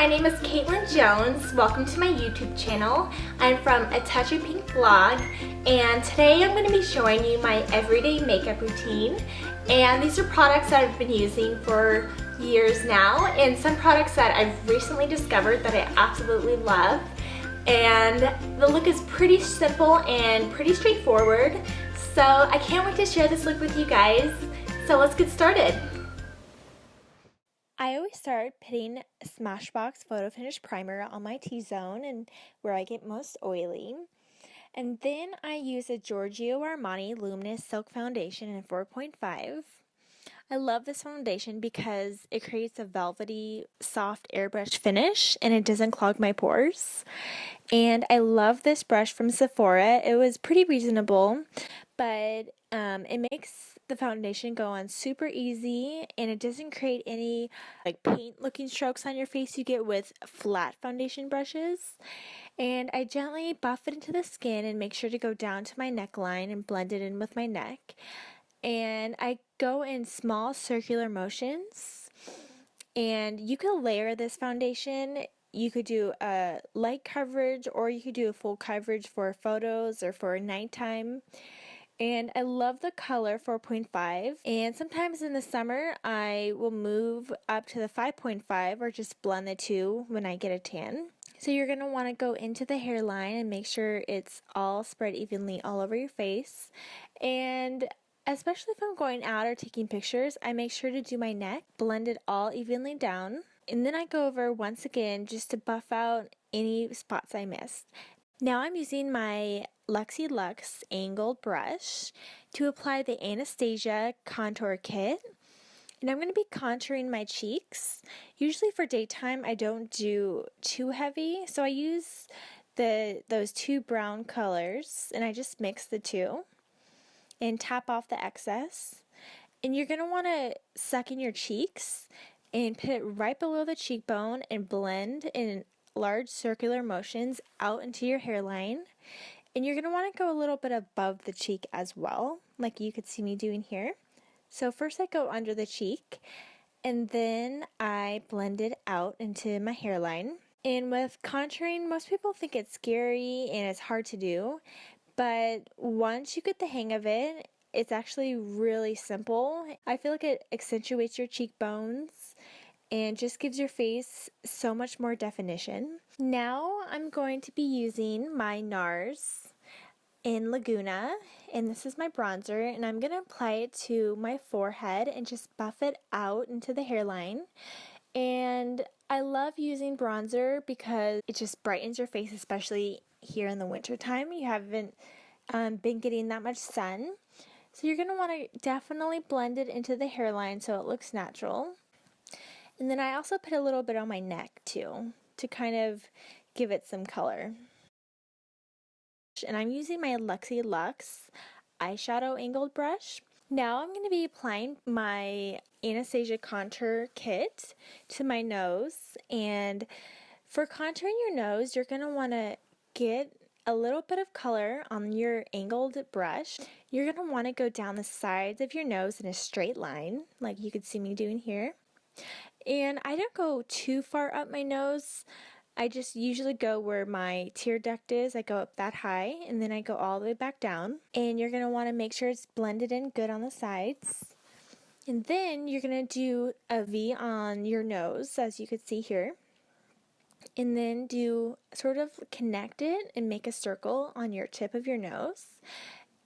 my name is Katelyn Jones. Welcome to my YouTube channel. I'm from A Touch of Pink blog, and today I'm going to be showing you my everyday makeup routine. And these are products that I've been using for years now, and some products that I've recently discovered that I absolutely love. And the look is pretty simple and pretty straightforward, so I can't wait to share this look with you guys. So let's get started. I always start putting Smashbox Photofinish primer on my T-zone and where I get most oily. And then I use a Georgio Armani Luminous Silk Foundation in 4.5. I love this foundation because it creates a velvety, soft airbrush finish and it doesn't clog my pores. And I love this brush from Sephora. It was pretty reasonable, but it makes the foundation go on super easy, and it doesn't create any like paint looking strokes on your face you get with flat foundation brushes. And I gently buff it into the skin and make sure to go down to my neckline and blend it in with my neck. And I go in small circular motions, and you can layer this foundation. You could do a light coverage, or you could do a full coverage for photos or for nighttime. And I love the color 4.5, and sometimes in the summer I will move up to the 5.5 or just blend the two when I get a tan. So you're going to want to go into the hairline and make sure it's all spread evenly all over your face. And especially if I'm going out or taking pictures, I make sure to do my neck, blend it all evenly down. And then I go over once again just to buff out any spots I missed. Now I'm using my Luxie Lux angled brush to apply the Anastasia contour kit. And I'm going to be contouring my cheeks. Usually for daytime I don't do too heavy, so I use those two brown colors and I just mix the two and tap off the excess. And you're going to want to suck in your cheeks and put it right below the cheekbone and blend in large circular motions out into your hairline. And you're going to want to go a little bit above the cheek as well, like you could see me doing here. So first I go under the cheek, and then I blend it out into my hairline. And with contouring, most people think it's scary and it's hard to do, but once you get the hang of it, it's actually really simple. I feel like it accentuates your cheekbones and just gives your face so much more definition. Now I'm going to be using my NARS in Laguna, and this is my bronzer, and I'm going to apply it to my forehead and just buff it out into the hairline. And I love using bronzer because it just brightens your face, especially here in the winter time. You haven't been getting that much sun, so you're going to want to definitely blend it into the hairline so it looks natural. And then I also put a little bit on my neck too, to kind of give it some color. And I'm using my Luxie Lux eyeshadow angled brush. Now I'm going to be applying my Anastasia contour kit to my nose. And for contouring your nose, you're going to want to get a little bit of color on your angled brush. You're going to want to go down the sides of your nose in a straight line, like you could see me doing here. And I don't go too far up my nose. I just usually go where my tear duct is. I go up that high, and then I go all the way back down. And you're going to want to make sure it's blended in good on the sides. And then you're going to do a V on your nose, as you could see here. And then do sort of connect it and make a circle on your tip of your nose.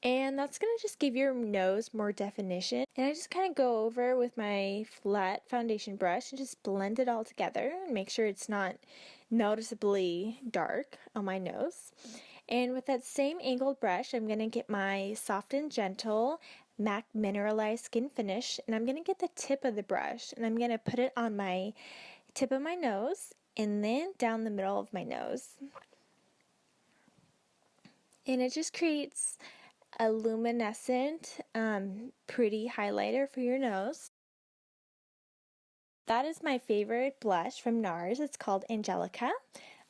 And that's going to just give your nose more definition. And I just kind of go over with my flat foundation brush and just blend it all together and make sure it's not noticeably dark on my nose. And with that same angled brush, I'm going to get my Soft and Gentle MAC Mineralize Skinfinish, and I'm going to get the tip of the brush and I'm going to put it on my tip of my nose and then down the middle of my nose. And it just creates a luminescent, pretty highlighter for your nose. That is my favorite blush from NARS. It's called Angelika.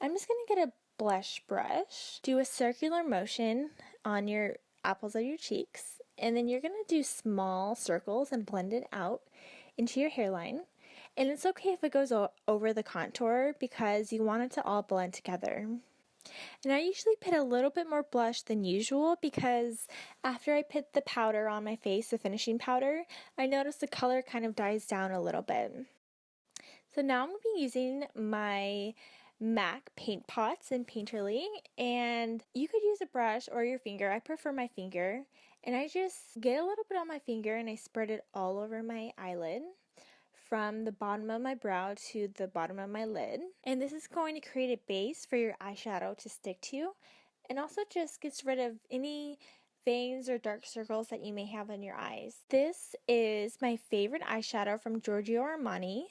I'm just going to get a blush brush, do a circular motion on your apples of your cheeks, and then you're going to do small circles and blend it out into your hairline. And it's okay if it goes over the contour because you want it to all blend together. And I usually put a little bit more blush than usual because after I put the powder on my face, the finishing powder, I noticed the color kind of dies down a little bit. So now I'm going to be using my MAC paint pots in Painterly, and you could use a brush or your finger. I prefer my finger, and I just get a little bit on my finger and I spread it all over my eyelid from the bottom of my brow to the bottom of my lid. And this is going to create a base for your eyeshadow to stick to, and also just gets rid of any veins or dark circles that you may have in your eyes. This is my favorite eyeshadow from Giorgio Armani.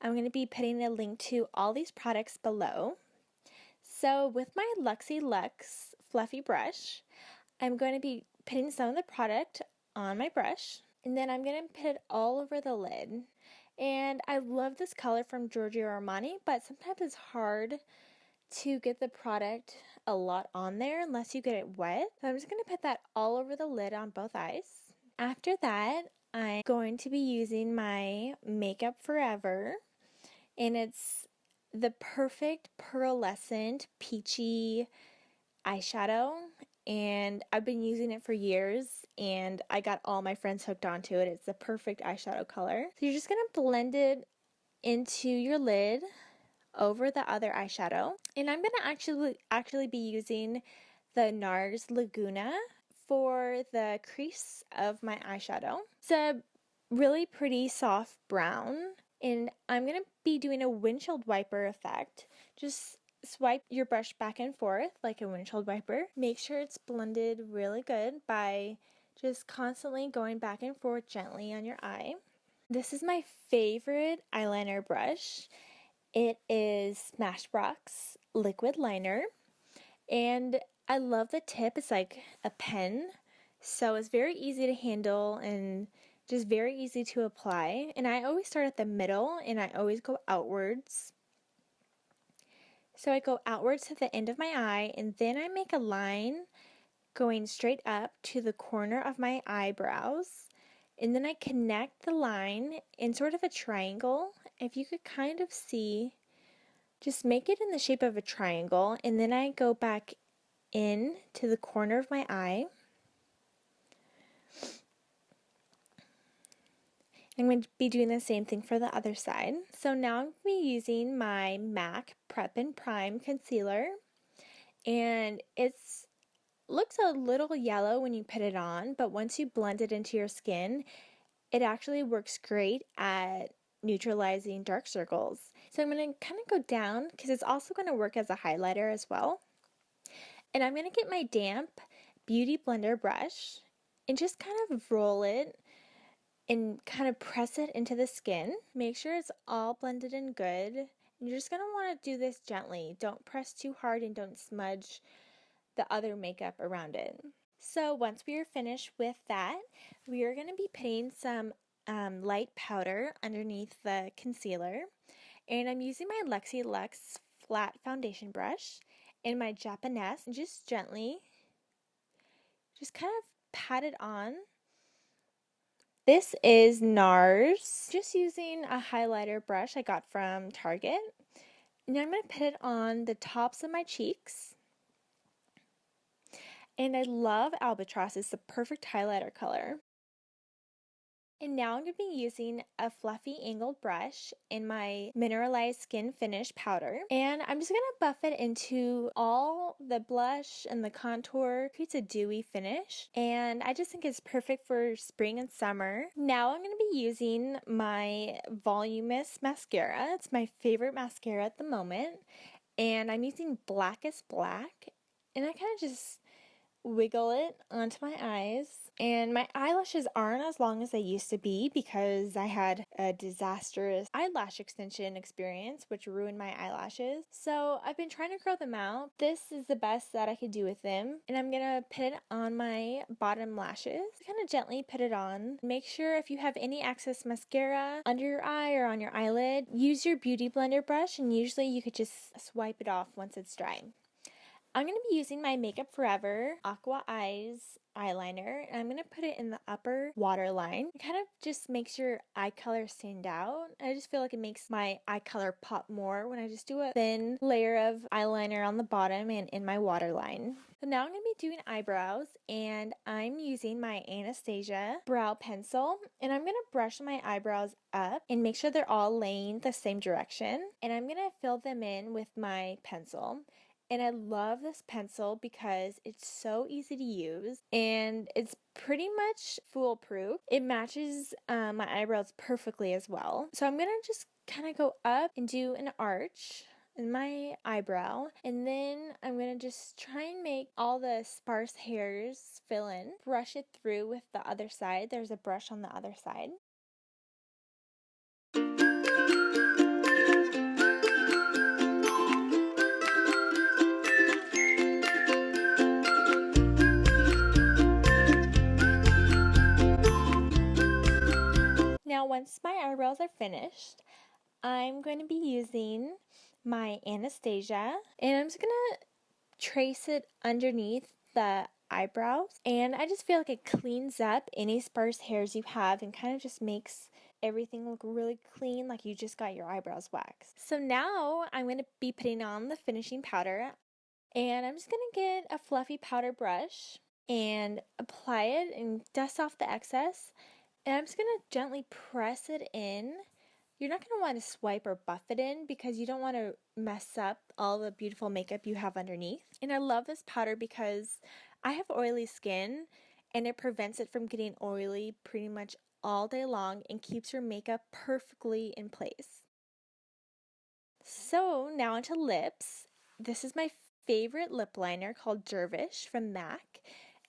I'm going to be putting a link to all these products below. So with my Luxie Lux fluffy brush, I'm going to be putting some of the product on my brush, and then I'm going to put it all over the lid. And I love this color from Giorgio Armani, but sometimes it's hard to get the product a lot on there unless you get it wet. So I'm just going to put that all over the lid on both eyes. After that, I'm going to be using my Makeup Forever, and it's the perfect pearlescent peachy eyeshadow, and I've been using it for years and I got all my friends hooked onto it. It's the perfect eyeshadow color. So you're just going to blend it into your lid over the other eyeshadow, and I'm going to actually be using the NARS Laguna for the crease of my eyeshadow. It's a really pretty soft brown, and I'm going to be doing a windshield wiper effect. Just swipe your brush back and forth like a windshield wiper. Make sure it's blended really good by just constantly going back and forth gently on your eye. This is my favorite eyeliner brush. It is Smashbox liquid liner, and I love the tip. It's like a pen, so it's very easy to handle and just very easy to apply. And I always start at the middle and I always go outwards. So I go outwards to the end of my eye, and then I make a line going straight up to the corner of my eyebrows. And then I connect the line in sort of a triangle. If you could kind of see, just make it in the shape of a triangle, and then I go back in to the corner of my eye. I'm going to be doing the same thing for the other side. So now I'm going to be using my MAC Prep and Prime Concealer, and it looks a little yellow when you put it on, but once you blend it into your skin, it actually works great at neutralizing dark circles. So I'm going to kind of go down because it's also going to work as a highlighter as well. And I'm going to get my damp Beauty Blender brush and just kind of roll it and kind of press it into the skin. Make sure it's all blended in good. And you're just going to want to do this gently. Don't press too hard and don't smudge the other makeup around it. So once we are finished with that, we are going to be putting some light powder underneath the concealer. And I'm using my Luxie Lux flat foundation brush and my Japonesque, and just gently, just kind of pat it on. This is NARS, just using a highlighter brush I got from Target. And I'm going to put it on the tops of my cheeks. And I love Albatross. It's the perfect highlighter color. And now I'm going to be using a fluffy angled brush in my Mineralize Skinfinish powder. And I'm just going to buff it into all the blush and the contour. It creates a dewy finish. And I just think it's perfect for spring and summer. Now I'm going to be using my Voluminous mascara. It's my favorite mascara at the moment. And I'm using Blackest Black. And I kind of just wiggle it onto my eyes, and my eyelashes aren't as long as they used to be because I had a disastrous eyelash extension experience which ruined my eyelashes. So I've been trying to grow them out. This is the best that I could do with them, and I'm gonna put it on my bottom lashes. Kind of gently put it on. Make sure if you have any excess mascara under your eye or on your eyelid, use your Beauty Blender brush, and usually you could just swipe it off once it's dry. I'm going to be using my Makeup Forever Aqua Eyes eyeliner, and I'm going to put it in the upper waterline. It kind of just makes your eye color stand out. I just feel like it makes my eye color pop more when I just do a thin layer of eyeliner on the bottom and in my waterline. So now I'm going to be doing eyebrows, and I'm using my Anastasia brow pencil, and I'm going to brush my eyebrows up and make sure they're all laying the same direction, and I'm going to fill them in with my pencil. And I love this pencil because it's so easy to use and it's pretty much foolproof. It matches my eyebrows perfectly as well. So I'm going to just kind of go up and do an arch in my eyebrow, and then I'm going to just try and make all the sparse hairs fill in. Brush it through with the other side. There's a brush on the other side. Now, once my eyebrows are finished, I'm going to be using my Anastasia, and I'm just going to trace it underneath the eyebrows, and I just feel like it cleans up any sparse hairs you have and kind of just makes everything look really clean, like you just got your eyebrows waxed. So now I'm going to be putting on the finishing powder, and I'm just going to get a fluffy powder brush and apply it and dust off the excess. And I'm just going to gently press it in. You're not going to want to swipe or buff it in because you don't want to mess up all the beautiful makeup you have underneath. And I love this powder because I have oily skin and it prevents it from getting oily pretty much all day long and keeps your makeup perfectly in place. So now onto lips. This is my favorite lip liner called Dervish from MAC,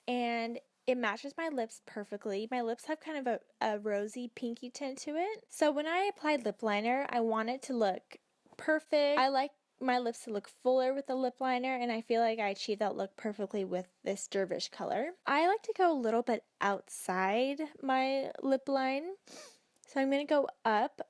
and it matches my lips perfectly. My lips have kind of a rosy pinky tint to it. So when I apply lip liner, I want it to look perfect. I like my lips to look fuller with the lip liner, and I feel like I achieved that look perfectly with this Dervish color. I like to go a little bit outside my lip line. So I'm going to go up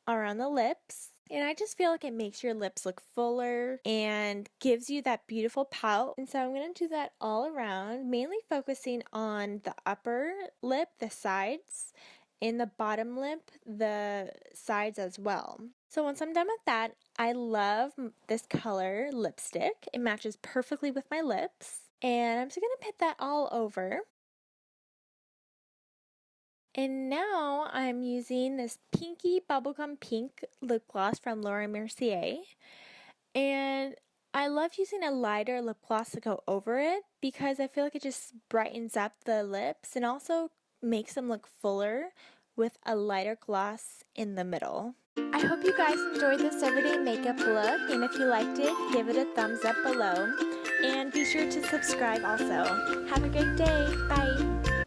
around the lips. And I just feel like it makes your lips look fuller and gives you that beautiful pout. And so I'm going to do that all around, mainly focusing on the upper lip, the sides, and the bottom lip, the sides as well. So once I'm done with that, I love this color lipstick. It matches perfectly with my lips. And I'm just going to put that all over. And now I'm using this pinky bubblegum pink lip gloss from Laura Mercier. And I love using a lighter lip gloss to go over it because I feel like it just brightens up the lips and also makes them look fuller with a lighter gloss in the middle. I hope you guys enjoyed this everyday makeup look, and if you liked it, give it a thumbs up below. And be sure to subscribe also. Have a great day. Bye!